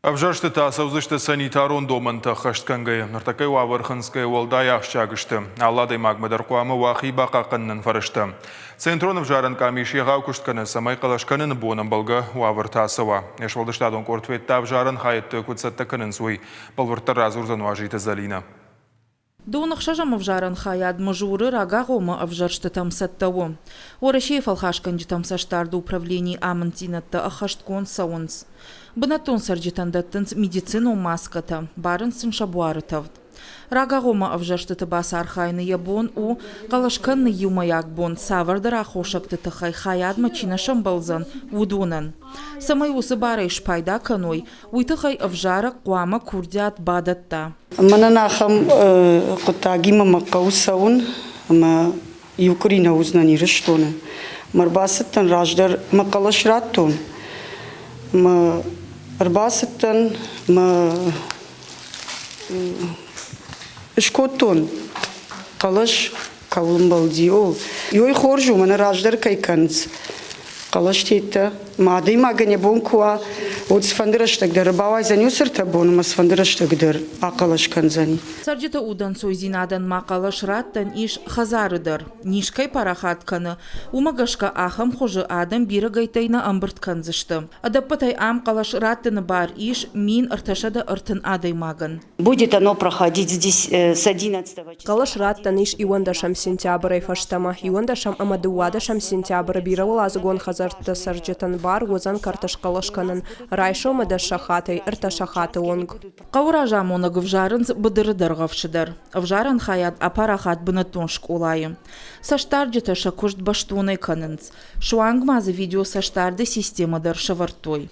Авжаштыта саузышты санитарон доманта хашткангай. Нартакай ваварханская волдай ахшагышты. Алладай магмадаркуамы вахи бақақыннын фарышты. Центронов жаран камишиға күштканы самай қалашканын бонын балға вавартасыва. Ешвалдыштадон кортветта авжаран хайытты күтсатты кынын суй. Балвырттар разурзан важиты залина. Донах шажам авжаран хаят мажуры рагагома авжаршты тамсаттаву. Орашей фалхашканджи тамсаштарды управлений амантинатта ахашткон саунс. Бынатон сарджитандаттынс медицину маската, барынсын шабуарытавд. Рагагома авжаршты баса архайны ябон у калашканны юмаяк бон савардар ахошакты тахай хаят мачина шамбалзан удунан. Самай усы барайш пайда каной, уйтахай авжара куама курдят бадатта. Мананахам кутагима макаусаун ма Юкрина узнани рештоны. Марбасыттан раждар макалашраттон. Ма арбасыттан ма ишкоттон калаш каулымбалдио. Йой хоржу мана раждар кайканц. Калаш тета мадый магане бонкуа от сфандырыштак дар бавай занюсырта бонума сфандырыштак дар акалаш канзани. Сарджита удан сойзинадан макалаш раттан иш хазарыдар. Нишкай парахатканы умагашка ахам хожы адам бирагайтайна амбырт канзышты. Адаппатай ам калаш раттаны бар иш мин арташада артын адай маган. Будет оно проходить здесь с 11 числа. Калаш раттан иш ивандашам сентябрь фаштама, ивандашам амадуадашам сентябрь бирал азгон хазарта сарджитан бар озан карташ калашканын райшо мада шахатай ирта шахаты онг. Кауража монаг вжарынс быдырыдар гавшыдар. Вжаран хаят апарахат бынатон школайы. Саштарджита шакушт баштунай канынс. Шуанг мазы видео саштарды системадар шавартой.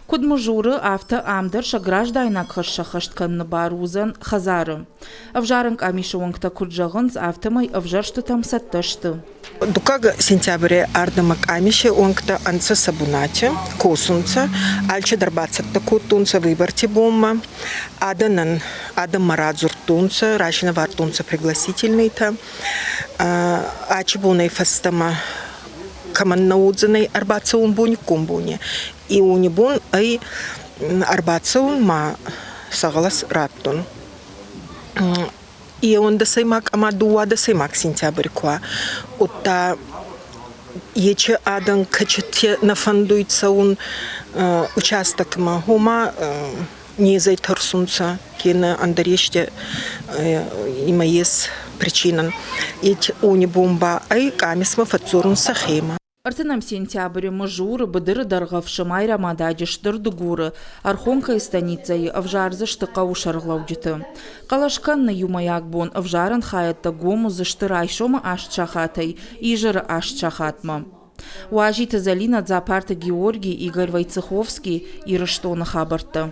Кудмужуры авто амдар шаграждайнак хашшахаштканны бар узан хазары. Авжаранг амишуангта куджагынс автомай авжаршты там сатташты. Дукага сентябре ардамак амише онгта анца сабунате, косунца, альче дарбацатта кутунца выборте бомма, аданан, адам марадзуртунца, рашина вартунца пригласительный-то, ачебунай фастама каманнаудзанай арбацаун буни кумбуни. И унибун ай арбацаун ма сагалас раттун. И он да саймак амадуа да саймак сентябрь куа. Утта ече адан качете нафандуется он участок магума не зайтарсунца кена андареште има есть причинан. Ить унибумба ай камисма фацурун сахема. Артынам сентябрь мажуры быдыры даргавшы майра мададиштыр дугуры, архонка станицай авжарзы штыка ушарглаудиты. Калашканны юмаяк бон авжаран хаятта гому зышты райшома ашчахатай, ижыры ашчахатма. Уажиты залина дзапарты Георгий Игорь Войцеховский и Рыштона хабарты.